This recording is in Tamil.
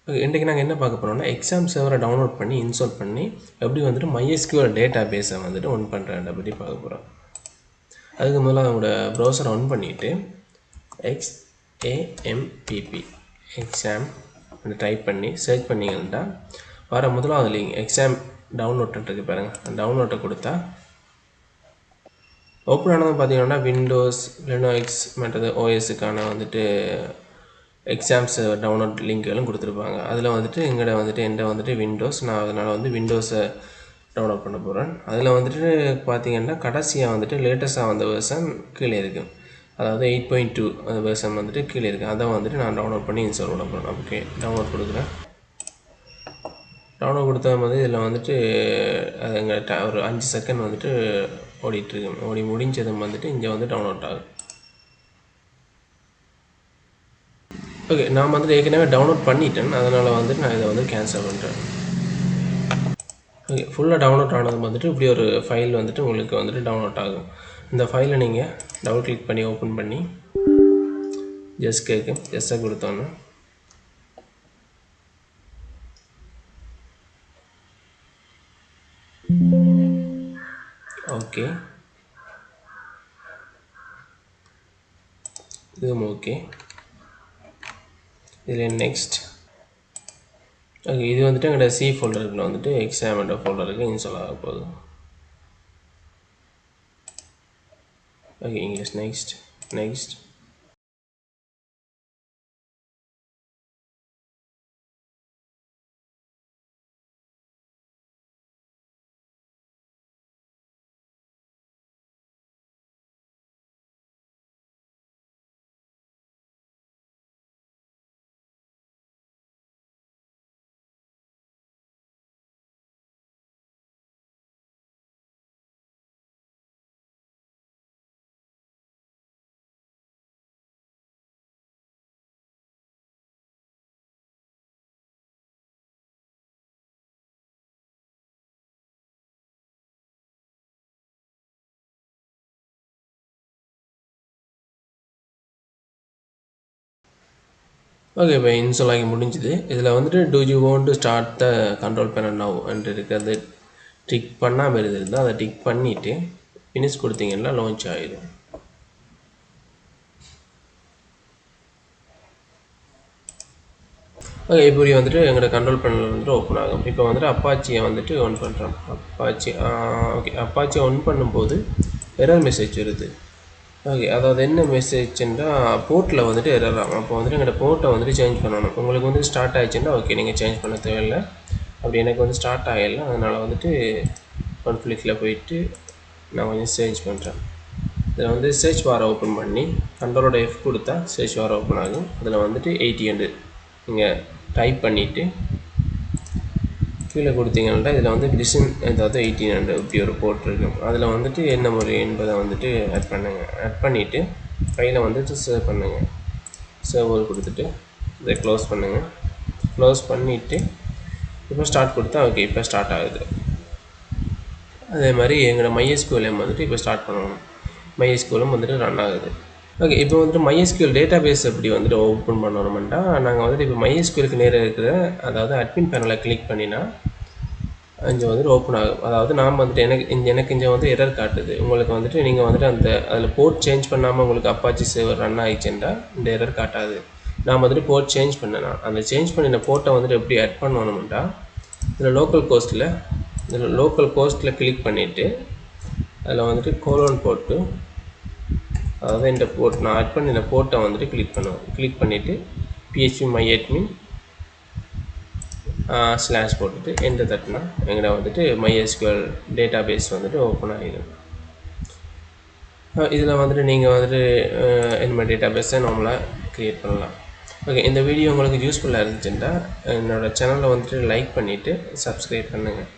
இன்றைக்கி நாங்கள் என்ன பார்க்க போகிறோம்னா எக்ஸாம் சர்வரை டவுன்லோட் பண்ணி இன்ஸ்டால் பண்ணி எப்படி வந்துட்டு MySQL டேட்டா பேஸை வந்துட்டு ஒன் பண்ணுறதை பற்றி பார்க்க போகிறோம். அதுக்கு முதல்ல அவங்களோட ப்ரௌசரை ஒன் பண்ணிவிட்டு XAMPP எக்ஸாம் டைப் பண்ணி சர்ச் பண்ணிங்கன்னா வர முதலாவது லிங்க் எக்ஸாம் டவுன்லோட்ருக்கு பாருங்கள். டவுன்லோட்டை கொடுத்தா ஓப்பன் ஆனது பார்த்தீங்கன்னா விண்டோஸ் லினக்ஸ் மற்றது ஓஎஸுக்கான வந்துட்டு எக்ஸாம்ஸ் டவுன்லோட் லிங்க்களும் கொடுத்துருப்பாங்க. அதில் வந்துட்டு எங்கள்கிட்ட வந்துட்டு என்கிட்ட வந்துட்டு விண்டோஸ், நான் அதனால் வந்து விண்டோஸை டவுன்லோட் பண்ண போகிறேன். அதில் வந்துட்டு பார்த்தீங்கன்னா கடைசியாக வந்துட்டு லேட்டஸ்ட்டாக வந்த வெர்ஷன் கீழே இருக்குது. அதாவது 8.2 அந்த வெர்ஷன் வந்துட்டு கீழே இருக்குது. அதை வந்துட்டு நான் டவுன்லோட் பண்ணி இன்ஸ்டால் பண்ண போகிறேன். ஓகே, டவுன்லோட் கொடுக்குறேன். டவுன்லோட் கொடுத்த போது இதில் வந்துட்டு அது எங்கள்கிட்ட ஒரு 5 செகண்ட் வந்துட்டு ஓடிட்டுருக்கு. ஓடி முடிஞ்சதும் வந்துட்டு இங்கே வந்து டவுன்லோட் ஆகும். ஓகே, நான் வந்துட்டு ஏற்கனவே டவுன்லோட் பண்ணிட்டேன். அதனால் வந்துட்டு நான் இதை வந்து கேன்சல் பண்ணுறேன். ஓகே, ஃபுல்லாக டவுன்லோட் ஆனது வந்துட்டு இப்படி ஒரு ஃபைல் வந்துட்டு உங்களுக்கு வந்துட்டு டவுன்லோட் ஆகும். இந்த ஃபைலை நீங்கள் டபுள் கிளிக் பண்ணி ஓப்பன் பண்ணி ஜஸ்ட் கேட்கும் ஜஸ்ட்டை கொடுத்தோன்னு ஓகே, இதுவும் ஓகே. இதில் நெக்ஸ்ட். ஓகே, இது வந்துட்டு எங்களோட சி ஃபோல்டருக்குள்ள வந்துட்டு எக்ஸாம் என்ற ஃபோல்டருக்கு இன்ஸ்டால் ஆக போகுது. Okay, English next. ஓகே, இப்போ இன்ஸ்டால் ஆகி முடிஞ்சுது. இதில் வந்துட்டு do you want to start the control panel now என்று இருக்கிறது டிக் பண்ணாமல் இருந்தால் அதை டிக் பண்ணிவிட்டு ஃபினிஷ் கொடுத்தீங்கன்னா லான்ச் ஆகிடும். ஓகே, இப்படி வந்துட்டு எங்களோட கண்ட்ரோல் பேனல் வந்துட்டு ஓப்பன் ஆகும். இப்போ வந்துட்டு அப்பாச்சியை வந்துட்டு ஒன் பண்ணுறோம். ஓகே, அப்பாச்சியை ஒன் பண்ணும்போது எரர் மெசேஜ் வருது. ஓகே, அதாவது என்ன மெசேஜ்னா போர்ட்டில் வந்துட்டு எரர் ஆகும். அப்போ வந்துட்டு எங்களோட போர்ட்டை வந்துட்டு சேஞ்ச் பண்ணணும். உங்களுக்கு வந்து ஸ்டார்ட் ஆகிடுச்சுன்னா ஓகே, நீங்கள் சேஞ்ச் பண்ண தேவையில்லை. அப்படி எனக்கு வந்து ஸ்டார்ட் ஆகிடல, அதனால் வந்துட்டு கான்ஃப்ளிக்டில் போயிட்டு நான் கொஞ்சம் சேஞ்ச் பண்ணுறேன். இதில் வந்து சர்ச் பாரை ஓப்பன் பண்ணி கண்ட்ரோலோட எஃப் கொடுத்தா சர்ச் பார் ஓப்பன் ஆகும். அதில் வந்துட்டு 80 நீங்கள் டைப் பண்ணிவிட்டு கீழே கொடுத்தீங்கன்னா இதில் வந்து டிசைன் ஏதாவது 1800 இப்படி ஒரு போட்டிருக்கும். அதில் வந்துட்டு என்ன முறை என்பதை வந்துட்டு ஆட் பண்ணுங்கள். ஆட் பண்ணிவிட்டு ஃபைலை வந்துட்டு சேவ் பண்ணுங்கள். சேவ் கொடுத்துட்டு இதை க்ளோஸ் பண்ணுங்கள். க்ளோஸ் பண்ணிவிட்டு இப்போ ஸ்டார்ட் கொடுத்தா ஓகே, இப்போ ஸ்டார்ட் ஆகுது. அதே மாதிரி எங்களோட MySQL வந்துட்டு இப்போ ஸ்டார்ட் பண்ணணும். MySQL வந்துட்டு ரன் ஆகுது. ஓகே, இப்போ வந்துட்டு MySQL டேட்டா பேஸ் எப்படி வந்துட்டு ஓப்பன் பண்ணணும்னா நாங்கள் வந்துட்டு இப்போ MySQLக்கு நேராக இருக்கிற அதாவது அட்மின் பேனலை கிளிக் பண்ணினா இங்கே வந்துட்டு ஓப்பன் ஆகும். அதாவது நாம் வந்துட்டு எனக்கு இங்கே வந்து எரர் காட்டுது. உங்களுக்கு வந்துட்டு நீங்கள் வந்துட்டு அதில் போர்ட் சேஞ்ச் பண்ணாமல் உங்களுக்கு அப்பாச்சி சர்வர் ரன் ஆகிடுச்சுன்னா இந்த எரர் காட்டாது. நான் வந்துட்டு போர்ட் சேஞ்ச் பண்ணேன். அந்த சேஞ்ச் பண்ணின போர்ட்டை வந்துட்டு எப்படி ஆட் பண்ணணும்னா இதில் லோக்கல் கோஸ்ட்டில் கிளிக் பண்ணிவிட்டு அதில் வந்துட்டு கோலோன் போட்டு அதாவது இந்த போர்ட் நான் ஆட் பண்ணி இந்த போர்ட்டை வந்துட்டு கிளிக் பண்ணிவிட்டு phpMyAdmin / போட்டுட்டு என்டர் தட்டினா எங்களை வந்துட்டு MySQL டேட்டா பேஸ் வந்துட்டு ஓப்பன் ஆகிடும். இதில் வந்துட்டு நீங்கள் வந்துட்டு இந்த மாதிரி டேட்டா பேஸை நார்மலாக க்ரியேட் பண்ணலாம். ஓகே, இந்த வீடியோ உங்களுக்கு யூஸ்ஃபுல்லாக இருந்துச்சுன்னா என்னோடய சேனலை வந்துட்டு லைக் பண்ணிவிட்டு சப்ஸ்கிரைப் பண்ணுங்கள்.